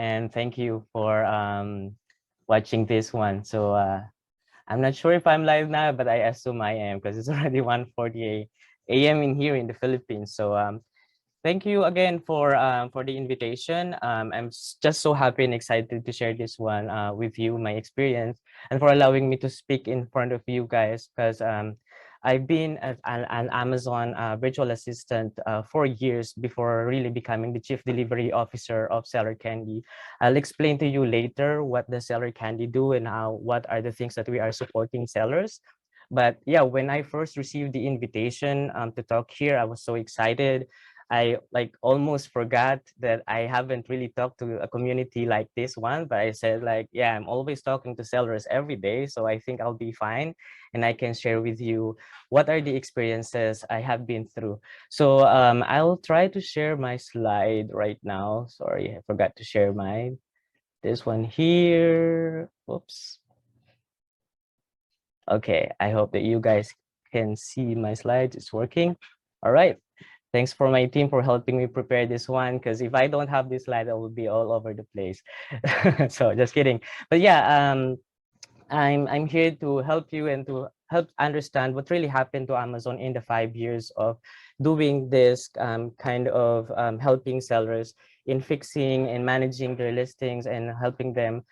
and thank you for watching this one. So I'm not sure if I'm live now, but I assume I am because it's already 1:40 a.m. in here in the Philippines. So thank you again for the invitation. I'm just so happy and excited to share this one with you, my experience, and for allowing me to speak in front of you guys because I've been an Amazon virtual assistant for years before really becoming the chief delivery officer of Seller Candy. I'll explain to you later what the Seller Candy do and what are the things that we are supporting sellers. But yeah, when I first received the invitation to talk here, I was so excited. I like almost forgot that I haven't really talked to a community like this one, but I said like, yeah, I'm always talking to sellers every day, so I think I'll be fine and I can share with you what are the experiences I have been through. So I'll try to share my slide right now. Sorry, I forgot to share this one here. Oops. Okay, I hope that you guys can see my slides. It's working. All right. Thanks for my team for helping me prepare this one, because if I don't have this slide, I will be all over the place. So just kidding. But yeah, I'm here to help you and to help understand what really happened to Amazon in the 5 years of doing this kind of helping sellers in fixing and managing their listings and helping them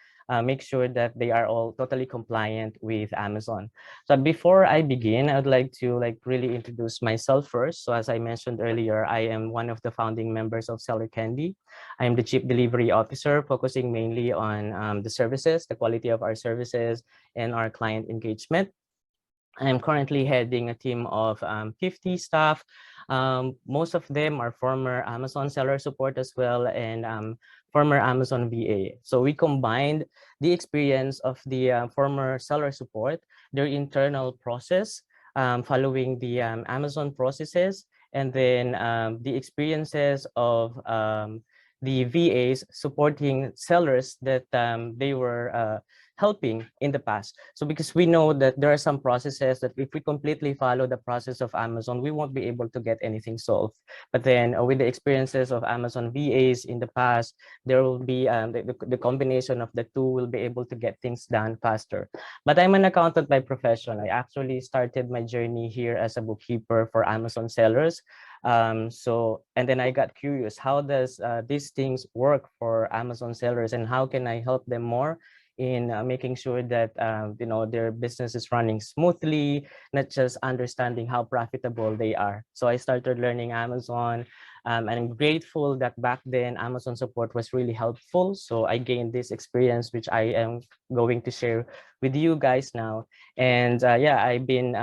make sure that they are all totally compliant with Amazon. So before I begin, I would like to really introduce myself first. So as I mentioned earlier, I am one of the founding members of Seller Candy. I am the Chief Delivery Officer, focusing mainly on the services, the quality of our services, and our client engagement. I'm currently heading a team of 50 staff. Most of them are former Amazon seller support as well, and former Amazon VA. So we combined the experience of the former seller support, their internal process, following the Amazon processes, and then the experiences of the VAs supporting sellers that they were helping in the past. So because we know that there are some processes that if we completely follow the process of Amazon, we won't be able to get anything solved. But then with the experiences of Amazon VAs in the past, there will be the combination of the two will be able to get things done faster. But I'm an accountant by profession. I actually started my journey here as a bookkeeper for Amazon sellers. And then I got curious, how does these things work for Amazon sellers and how can I help them more in making sure that their business is running smoothly, not just understanding how profitable they are. So I started learning Amazon, and I'm grateful that back then Amazon support was really helpful. So I gained this experience, which I am going to share with you guys now. And yeah, I've been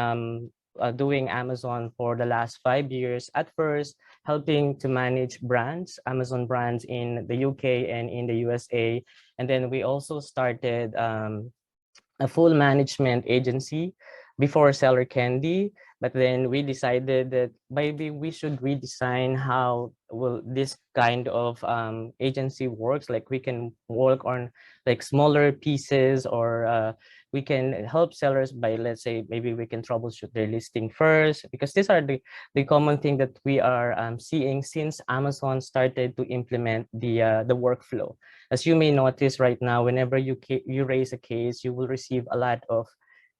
doing Amazon for the last 5 years. At first, helping to manage brands, Amazon brands in the UK and in the USA. And then we also started a full management agency before Seller Candy. But then we decided that maybe we should redesign how will this kind of agency works. Like we can work on like smaller pieces, or we can help sellers by, let's say, maybe we can troubleshoot their listing first, because these are the common thing that we are seeing since Amazon started to implement the workflow. As you may notice right now, whenever you raise a case, you will receive a lot of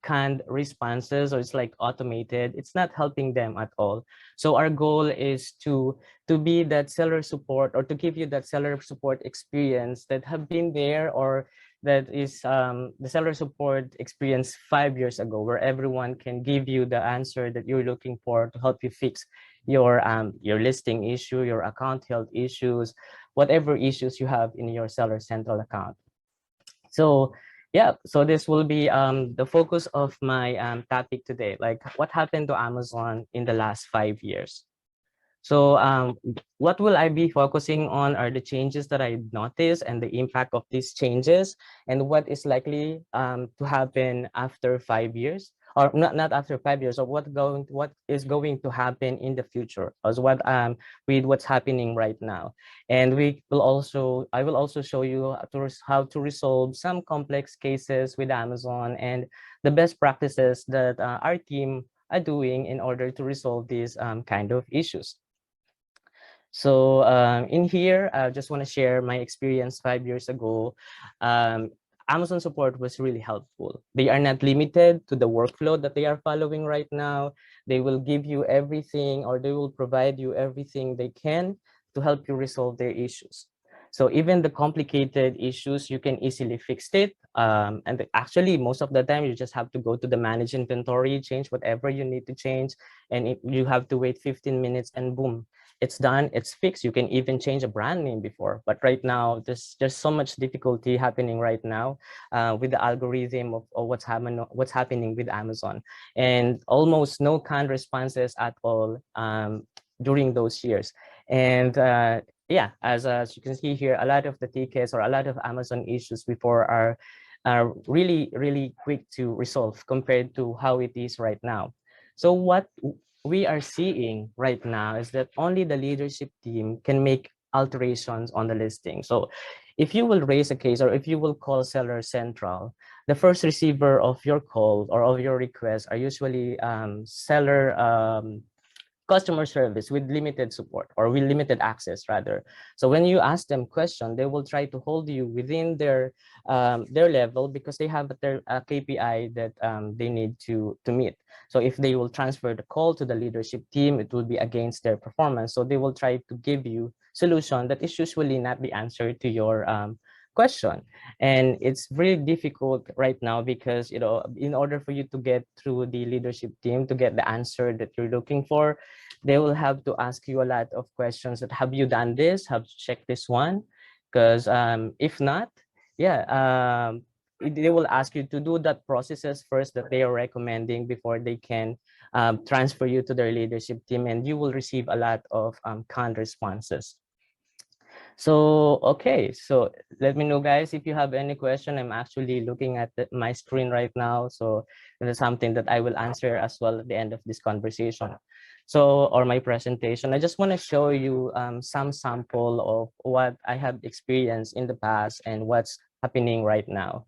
canned responses, or it's like automated. It's not helping them at all. So our goal is to be that seller support, or to give you that seller support experience that have been there, or that is the seller support experience 5 years ago, where everyone can give you the answer that you're looking for to help you fix your listing issue, your account health issues, whatever issues you have in your seller central account. So yeah, so this will be the focus of my topic today, like what happened to Amazon in the last 5 years. So what will I be focusing on are the changes that I noticed and the impact of these changes, and what is likely to happen after 5 years, or not after 5 years, or what is going to happen in the future, as what with what's happening right now. And I will also show you how to resolve some complex cases with Amazon, and the best practices that our team are doing in order to resolve these kind of issues. So in here, I just want to share my experience 5 years ago. Um, Amazon support was really helpful. They are not limited to the workflow that they are following right now. They will give you everything, or they will provide you everything they can to help you resolve their issues. So even the complicated issues, you can easily fix it. Actually, most of the time, you just have to go to the manage inventory, change whatever you need to change, and you have to wait 15 minutes and boom, it's done, it's fixed. You can even change a brand name before, but right now there's so much difficulty happening right now with the algorithm of what's happening with Amazon, and almost no canned responses at all during those years. And yeah, as you can see here, a lot of the tickets or a lot of Amazon issues before are really quick to resolve compared to how it is right now. So what we are seeing right now is that only the leadership team can make alterations on the listing. So if you will raise a case or if you will call Seller Central, the first receiver of your call or of your request are usually seller customer service with limited support or with limited access rather. So when you ask them question, they will try to hold you within their level because they have a KPI that they need to meet. So if they will transfer the call to the leadership team, it will be against their performance. So they will try to give you solution that is usually not the answer to your question. And it's very difficult right now because, you know, in order for you to get through the leadership team to get the answer that you're looking for, they will have to ask you a lot of questions that have you done this, have you checked this one? Because if not, yeah, they will ask you to do that processes first that they are recommending before they can transfer you to their leadership team, and you will receive a lot of canned responses. So, okay, so let me know, guys, if you have any question. I'm actually looking at my screen right now. So it is something that I will answer as well at the end of this conversation. So, or my presentation, I just want to show you some sample of what I have experienced in the past and what's happening right now.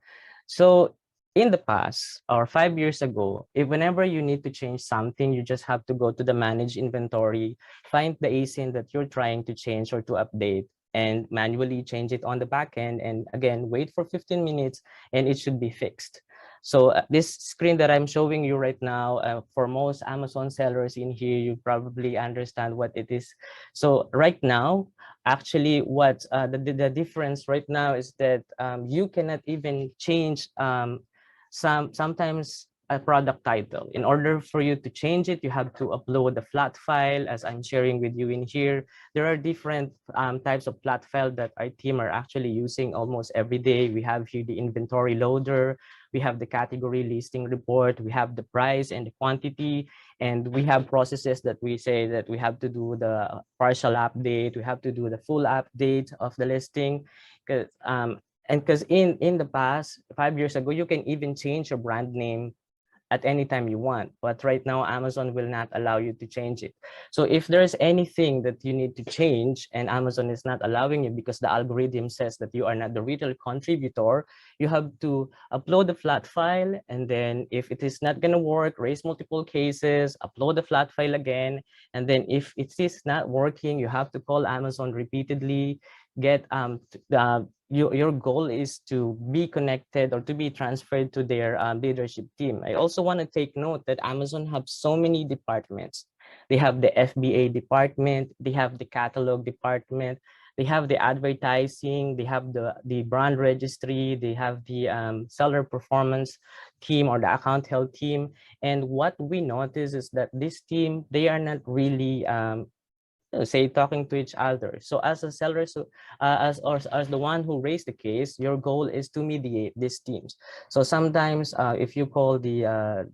So in the past or 5 years ago, if whenever you need to change something, you just have to go to the manage inventory, find the ASIN that you're trying to change or to update, and manually change it on the back end, and again wait for 15 minutes and it should be fixed. So this screen that I'm showing you right now, for most Amazon sellers in here, you probably understand what it is. So right now, actually what the difference right now is that you cannot even change sometimes a product title. In order for you to change it, you have to upload the flat file as I'm sharing with you in here. There are different types of flat file that our team are actually using almost every day. We have here the inventory loader, we have the category listing report, we have the price and the quantity, and we have processes that we say that we have to do the partial update, we have to do the full update of the listing. Because in the past 5 years ago, you can even change your brand name at any time you want. But right now, Amazon will not allow you to change it. So if there's anything that you need to change and Amazon is not allowing you because the algorithm says that you are not the retail contributor, you have to upload the flat file. And then if it is not going to work, raise multiple cases, upload the flat file again. And then if it is not working, you have to call Amazon repeatedly, get your goal is to be connected or to be transferred to their leadership team. I also want to take note that Amazon have so many departments. They have the FBA department, they have the catalog department, they have the advertising, they have the brand registry, they have the seller performance team or the account health team. And what we notice is that this team, they are not really say talking to each other. So as a seller, so as the one who raised the case, your goal is to mediate these teams. So sometimes if you call the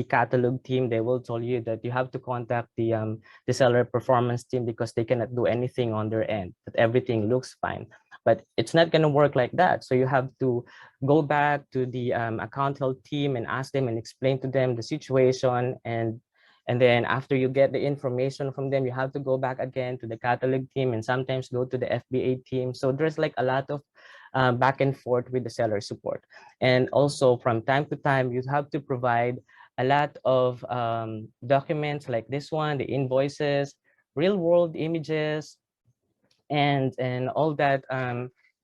catalog team, they will tell you that you have to contact the seller performance team because they cannot do anything on their end, that everything looks fine. But it's not going to work like that. So you have to go back to the account health team and ask them and explain to them the situation. And then after you get the information from them, you have to go back again to the catalog team and sometimes go to the FBA team. So there's like a lot of back and forth with the seller support. And also from time to time, you have to provide a lot of documents like this one, the invoices, real world images, and all that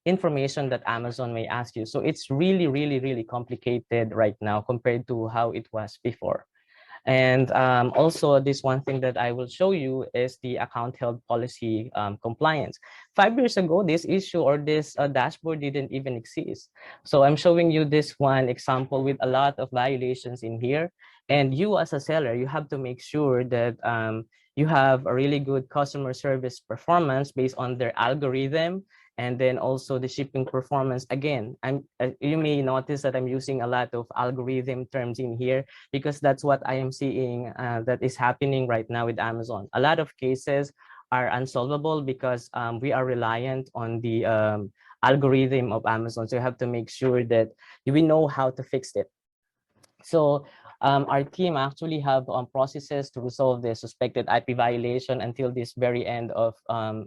information that Amazon may ask you. So it's really, really, really complicated right now compared to how it was before. And also, this one thing that I will show you is the account held policy compliance. 5 years ago, this issue or this dashboard didn't even exist. So I'm showing you this one example with a lot of violations in here. And you as a seller, you have to make sure that you have a really good customer service performance based on their algorithm, and then also the shipping performance. Again, you may notice that I'm using a lot of algorithm terms in here because that's what I am seeing that is happening right now with Amazon. A lot of cases are unsolvable because we are reliant on the algorithm of Amazon. So you have to make sure that we know how to fix it. So our team actually have processes to resolve the suspected IP violation until this very end of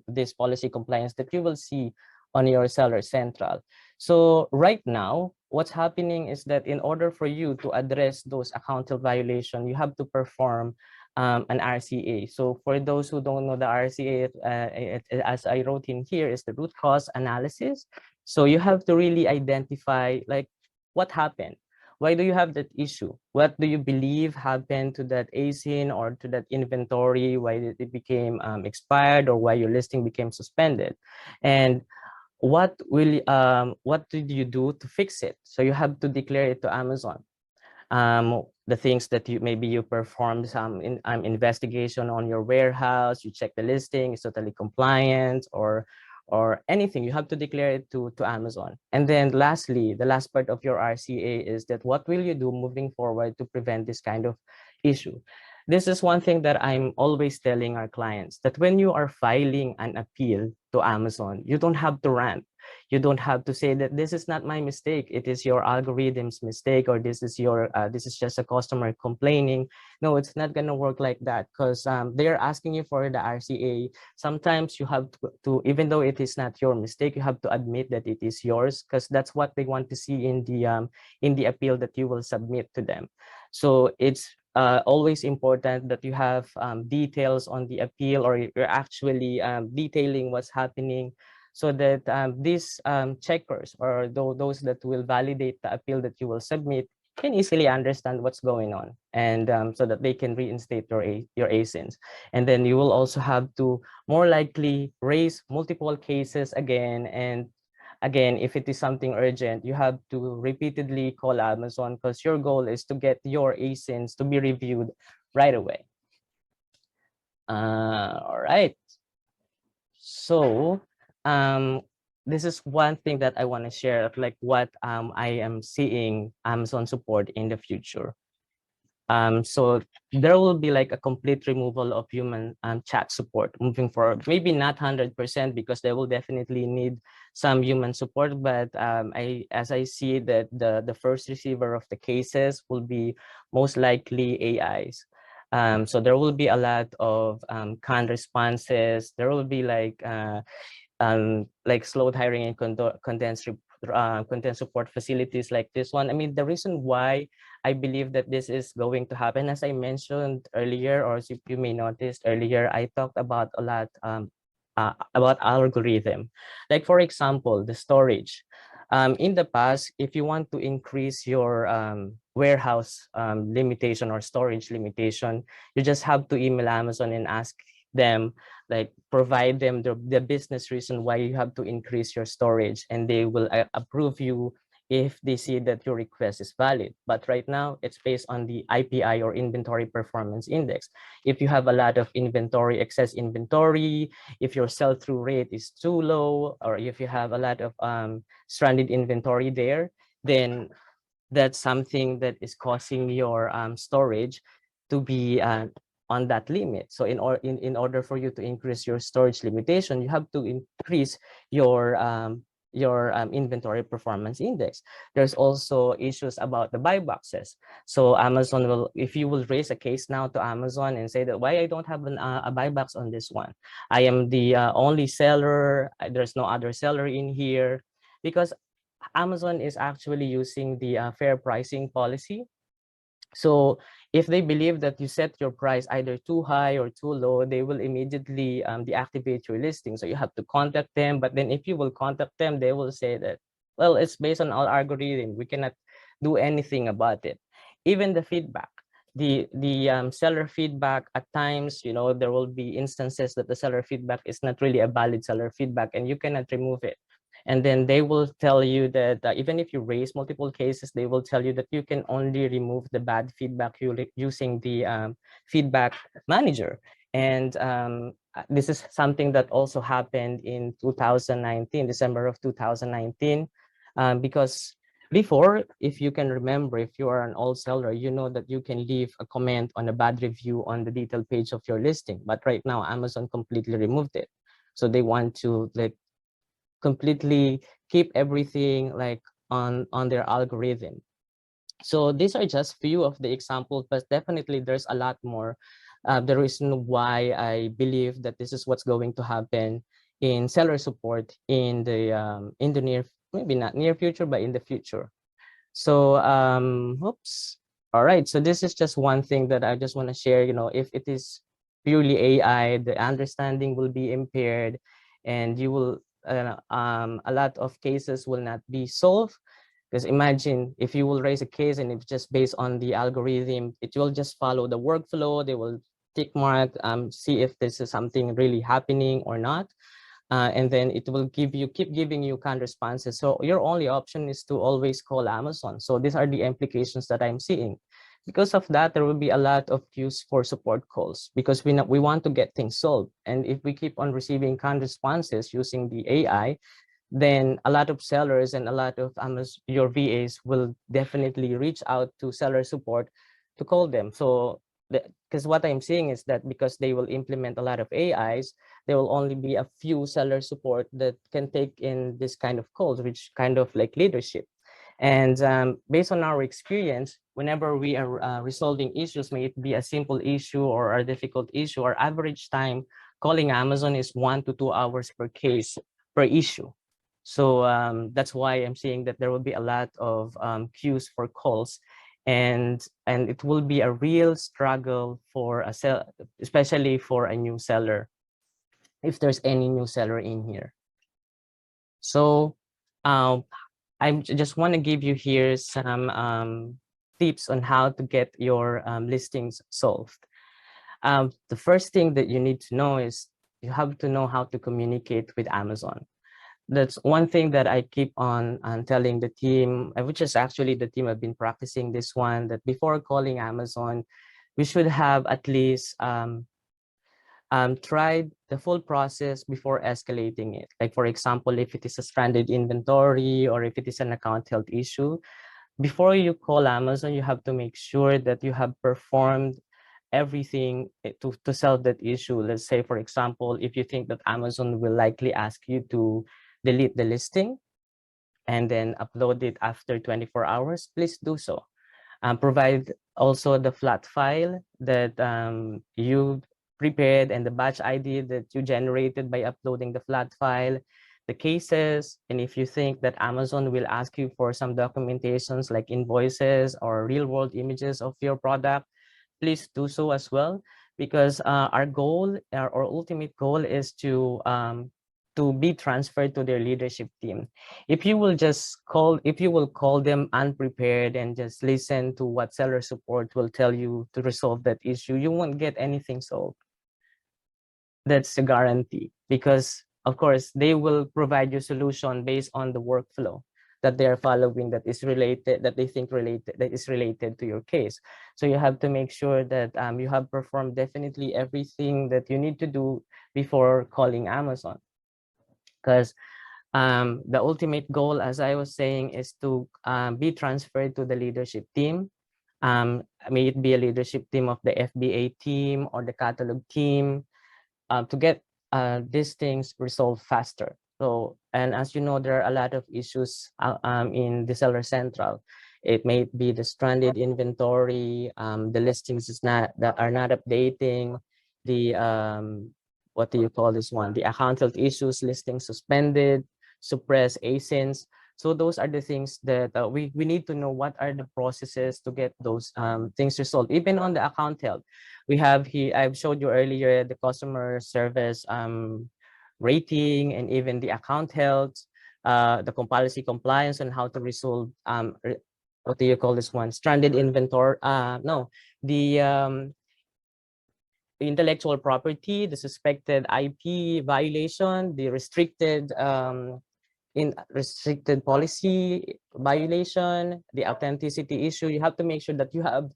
this policy compliance that you will see on your Seller Central. So right now, what's happening is that in order for you to address those account violation, you have to perform an RCA. So for those who don't know, the RCA, as I wrote in here, is the root cause analysis. So you have to really identify like what happened. Why do you have that issue? What do you believe happened to that ASIN or to that inventory? Why did it became expired, or why your listing became suspended? And what did you do to fix it? So you have to declare it to Amazon. The things that you perform some investigation on your warehouse, you check the listing, it's totally compliant, or anything, you have to declare it to Amazon. And then lastly, the last part of your RCA is that what will you do moving forward to prevent this kind of issue? This is one thing that I'm always telling our clients, that when you are filing an appeal to Amazon, you don't have to rant. You don't have to say that this is not my mistake, it is your algorithm's mistake, or this is your this is just a customer complaining. No, it's not going to work like that, because they're asking you for the RCA. Sometimes you have to, even though it is not your mistake, you have to admit that it is yours, because that's what they want to see in the appeal that you will submit to them. So it's always important that you have details on the appeal, or you're actually detailing what's happening, so that these checkers, or those that will validate the appeal that you will submit, can easily understand what's going on, and so that they can reinstate your ASINs. And then you will also have to more likely raise multiple cases again. And again, if it is something urgent, you have to repeatedly call Amazon, because your goal is to get your ASINs to be reviewed right away. All right. So this is one thing that I want to share of like what I am seeing Amazon support in the future. So there will be like a complete removal of human chat support moving forward. Maybe not 100%, because they will definitely need some human support. But as I see that the first receiver of the cases will be most likely AIs. So there will be a lot of canned responses. There will be like slowed hiring and condensed support facilities like this one. I mean, the reason why I believe that this is going to happen, as I mentioned earlier, or as you may noticed earlier, I talked about a lot about algorithm. Like for example, the storage. In the past, if you want to increase your warehouse limitation or storage limitation, you just have to email Amazon and ask them, like provide them the business reason why you have to increase your storage, and they will approve you if they see that your request is valid. But right now, it's based on the IPI, or inventory performance index. If you have a lot of inventory, excess inventory, if your sell-through rate is too low, or if you have a lot of stranded inventory there, then that's something that is causing your storage to be on that limit. So in order for you to increase your storage limitation, you have to increase your inventory performance index. There's also issues about the buy boxes. So Amazon will, if you will raise a case now to Amazon and say that why I don't have a buy box on this one, I am the only seller, there's no other seller in here, because Amazon is actually using the fair pricing policy. So If they believe that you set your price either too high or too low, they will immediately deactivate your listing. So you have to contact them. But then if you will contact them, they will say that, well, it's based on our algorithm. We cannot do anything about it. Even the feedback, the seller feedback, at times, you know, there will be instances that the seller feedback is not really a valid seller feedback and you cannot remove it. And then they will tell you that even if you raise multiple cases, they will tell you that you can only remove the bad feedback using the feedback manager. And this is something that also happened in 2019, December of 2019, because before, if you can remember, if you are an old seller, you know that you can leave a comment on a bad review on the detail page of your listing. But right now, Amazon completely removed it. So they want to like completely keep everything like on their algorithm. So these are just few of the examples, but definitely there's a lot more. The reason why I believe that this is what's going to happen in seller support in the near, maybe not near future, but in the future. So oops. All right, so this is just one thing that I just want to share. You know, if it is purely AI, the understanding will be impaired, and you will a lot of cases will not be solved. Because imagine if you will raise a case and it's just based on the algorithm, it will just follow the workflow. They will tick mark, see if this is something really happening or not. And then it will keep giving you canned responses. So your only option is to always call Amazon. So these are the implications that I'm seeing. Because of that, there will be a lot of queues for support calls because we want to get things solved. And if we keep on receiving canned responses using the AI, then a lot of sellers and a lot of your VAs will definitely reach out to seller support to call them. So because what I'm seeing is that because they will implement a lot of AIs, there will only be a few seller support that can take in this kind of calls, which kind of like leadership. And based on our experience, whenever we are resolving issues, may it be a simple issue or a difficult issue, our average time calling Amazon is 1 to 2 hours per case per issue. So that's why I'm seeing that there will be a lot of queues for calls, and it will be a real struggle for a especially for a new seller, if there's any new seller in here. So I just want to give you here some tips on how to get your listings solved. The first thing that you need to know is you have to know how to communicate with Amazon. That's one thing that I keep on telling the team, which is actually the team I've been practicing this one, that before calling Amazon, we should have at least tried the full process before escalating it. Like for example, if it is a stranded inventory or if it is an account health issue, before you call Amazon, you have to make sure that you have performed everything to solve that issue. Let's say, for example, if you think that Amazon will likely ask you to delete the listing and then upload it after 24 hours, please do so. Provide also the flat file that you prepared and the batch ID that you generated by uploading the flat file, the cases, and if you think that Amazon will ask you for some documentations like invoices or real world images of your product, please do so as well, because our goal, our ultimate goal is to be transferred to their leadership team. If you will call them unprepared and just listen to what seller support will tell you to resolve that issue, you won't get anything solved. That's a guarantee, because of course they will provide you solution based on the workflow that they are following, that is related, that they think related, that is related to your case. So you have to make sure that you have performed definitely everything that you need to do before calling Amazon, because the ultimate goal, as I was saying, is to be transferred to the leadership team. May it be a leadership team of the FBA team or the catalog team, to get these things resolved faster. So, and as you know, there are a lot of issues in the Seller Central. It may be the stranded inventory, the listings that are not updating, the what do you call this one? The account health issues, listing suspended, suppressed ASINs. So those are the things that we need to know what are the processes to get those things resolved. Even on the account health, we have here, I've showed you earlier, the customer service rating, and even the account health, the policy compliance, and how to resolve what do you call this one? Stranded inventory. No, the intellectual property, the suspected IP violation, the restricted policy violation, the authenticity issue. You have to make sure that you have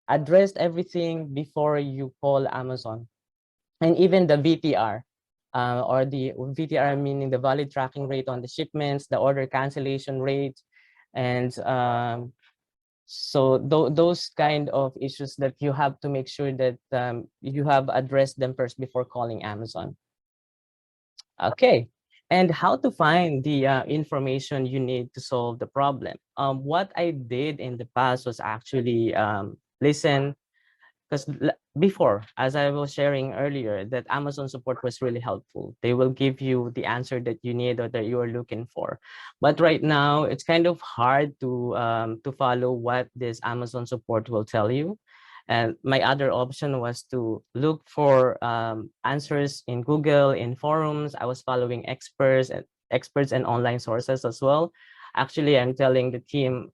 addressed everything before you call Amazon. And even the VTR, or the VTR, meaning the valid tracking rate on the shipments, the order cancellation rate, and so those kind of issues that you have to make sure that you have addressed them first before calling Amazon. Okay, and how to find the information you need to solve the problem. What I did in the past was actually listen, because before, as I was sharing earlier, that Amazon support was really helpful. They will give you the answer that you need or that you are looking for. But right now, it's kind of hard to follow what this Amazon support will tell you. And my other option was to look for answers in Google, in forums. I was following experts and online sources as well. Actually, I'm telling the team,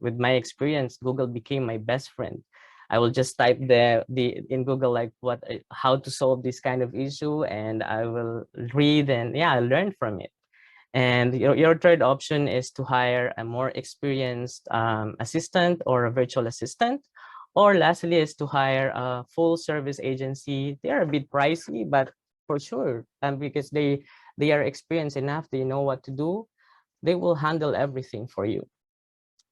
with my experience, Google became my best friend. I will just type the in Google like how to solve this kind of issue, and I will read and yeah, learn from it. And your third option is to hire a more experienced assistant or a virtual assistant. Or lastly is to hire a full service agency. They are a bit pricey, but for sure, because they are experienced enough, they know what to do, they will handle everything for you.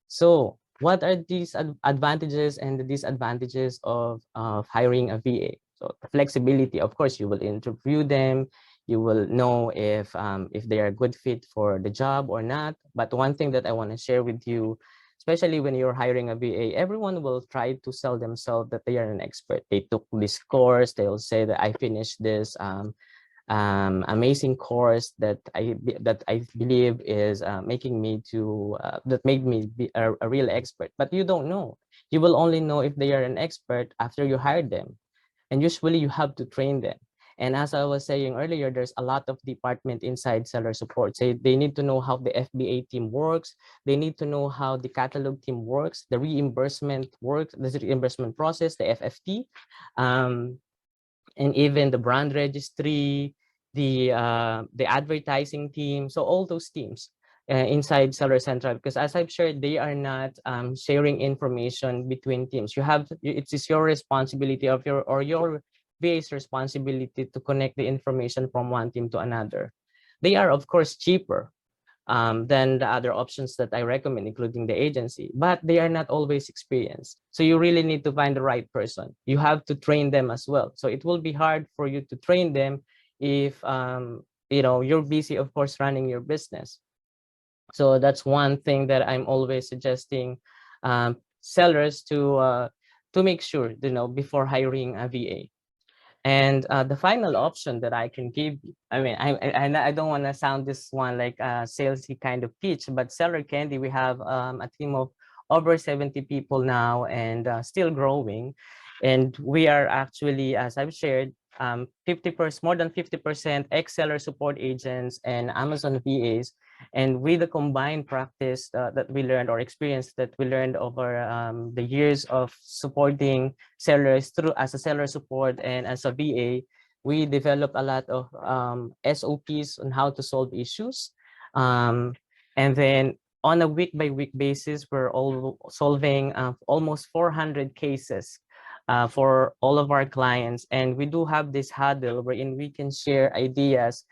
So what are these advantages and the disadvantages of hiring a VA? So the flexibility, of course, you will interview them, you will know if they are a good fit for the job or not. But one thing that I want to share with you, especially when you're hiring a VA, everyone will try to sell themselves that they are an expert. They took this course, they'll say that I finished this amazing course that I believe is making me to that made me be a real expert. But you don't know. You will only know if they are an expert after you hire them, and usually you have to train them. And as I was saying earlier, there's a lot of department inside seller support. So they need to know how the FBA team works. They need to know how the catalog team works, the reimbursement works, the reimbursement process, the FFT. And even the brand registry, the advertising team. So all those teams inside Seller Central, because as I've shared, they are not sharing information between teams. It's your responsibility of your VA's responsibility to connect the information from one team to another. They are of course cheaper than the other options that I recommend, including the agency, but they are not always experienced. So you really need to find the right person. You have to train them as well. So it will be hard for you to train them if you're busy, of course, running your business. So that's one thing that I'm always suggesting sellers to make sure, before hiring a VA. And the final option that I can give, I mean, I don't want to sound this one like a salesy kind of pitch, but Seller Candy, we have a team of over 70 people now and still growing. And we are actually, as I've shared, 50%, more than 50% ex-seller support agents and Amazon VAs. And with the combined practice that we learned or experience that we learned over the years of supporting sellers through as a seller support and as a VA, we develop a lot of SOPs on how to solve issues. And then on a week-by-week basis, we're all solving almost 400 cases for all of our clients. And we do have this huddle wherein we can share ideas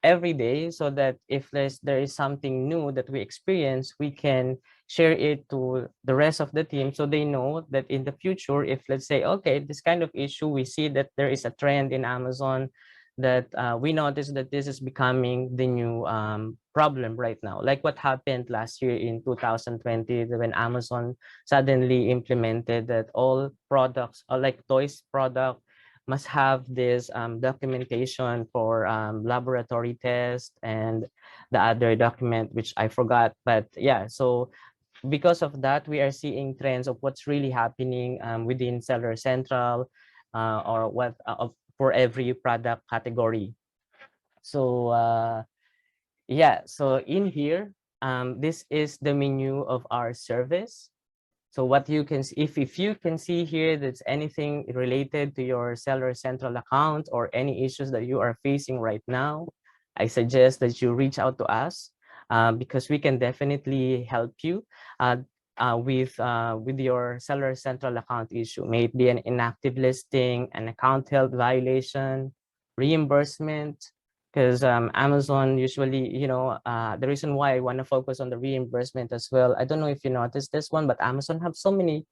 every day, so that if there is something new that we experience, we can share it to the rest of the team, so they know that in the future, if let's say, okay, this kind of issue, we see that there is a trend in Amazon that we notice that this is becoming the new problem right now, like what happened last year in 2020 when Amazon suddenly implemented that all products, like toys product, must have this documentation for laboratory test and the other document which I forgot. But yeah, so because of that, we are seeing trends of what's really happening within Seller Central or what for every product category. So yeah, so in here, this is the menu of our service. So what you can see, if you can see here, that's anything related to your Seller Central account or any issues that you are facing right now, I suggest that you reach out to us because we can definitely help you with your Seller Central account issue. May it be an inactive listing, an account held violation, reimbursement, because Amazon usually, the reason why I want to focus on the reimbursement as well. I don't know if you noticed this one, but Amazon have so many,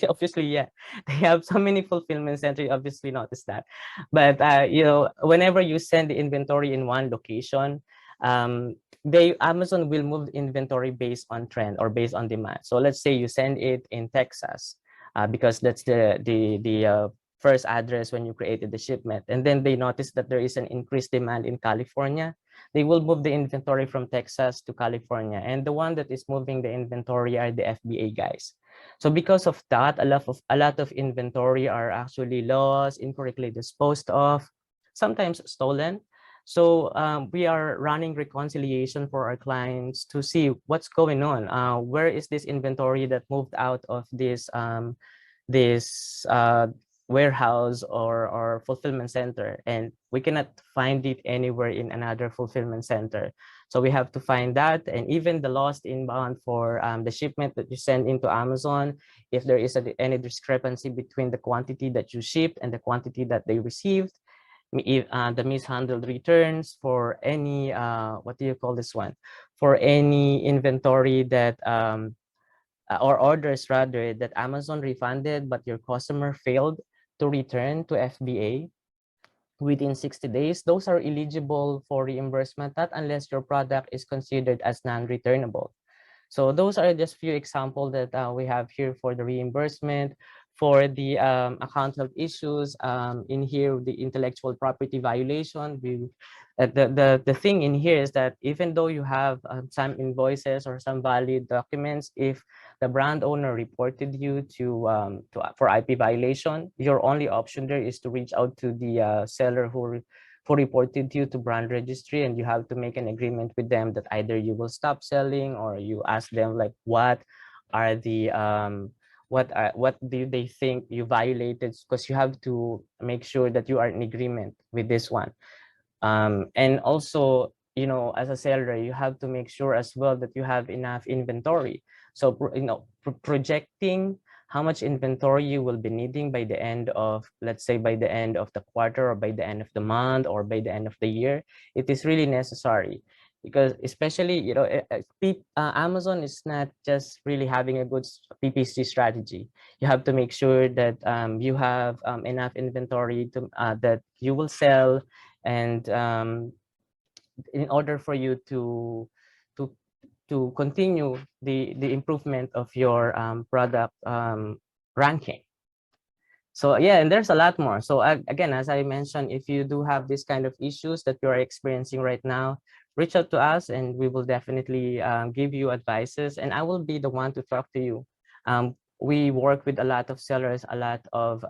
obviously, yeah, they have so many fulfillment centers. You obviously noticed that. But, whenever you send the inventory in one location, Amazon will move inventory based on trend or based on demand. So let's say you send it in Texas, because that's the first address when you created the shipment, and then they notice that there is an increased demand in California, they will move the inventory from Texas to California, and the one that is moving the inventory are the FBA guys. So because of that, a lot of inventory are actually lost, incorrectly disposed of, sometimes stolen. So we are running reconciliation for our clients to see what's going on. Where is this inventory that moved out of this warehouse or fulfillment center, and we cannot find it anywhere in another fulfillment center. So we have to find that, and even the lost inbound for the shipment that you send into Amazon, if there is any discrepancy between the quantity that you shipped and the quantity that they received, the mishandled returns for any what do you call this one, for any inventory that or orders rather that Amazon refunded but your customer failed to return to FBA within 60 days, those are eligible for reimbursement, not unless your product is considered as non-returnable. So those are just few examples that we have here for the reimbursement. For the account health issues, in here, the intellectual property violation, the thing in here is that even though you have some invoices or some valid documents, if the brand owner reported you for IP violation, your only option there is to reach out to the seller who reported you to brand registry, and you have to make an agreement with them that either you will stop selling or you ask them like what are the what do they think you violated, because you have to make sure that you are in agreement with this one. And also, as a seller, you have to make sure as well that you have enough inventory. So, projecting how much inventory you will be needing by the end of, let's say, by the end of the quarter or by the end of the month or by the end of the year, it is really necessary. Because especially, Amazon is not just really having a good PPC strategy. You have to make sure that you have enough inventory that you will sell, and in order for you to to continue the improvement of your product ranking. So yeah, and there's a lot more. So again, as I mentioned, if you do have this kind of issues that you are experiencing right now, reach out to us and we will definitely give you advices, and I will be the one to talk to you. We work with a lot of sellers, a lot of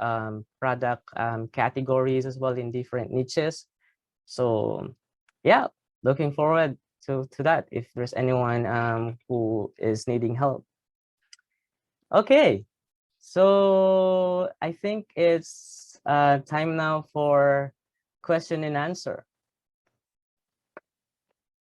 product categories as well in different niches. So yeah, looking forward to that if there's anyone who is needing help. Okay, so I think it's time now for question and answer.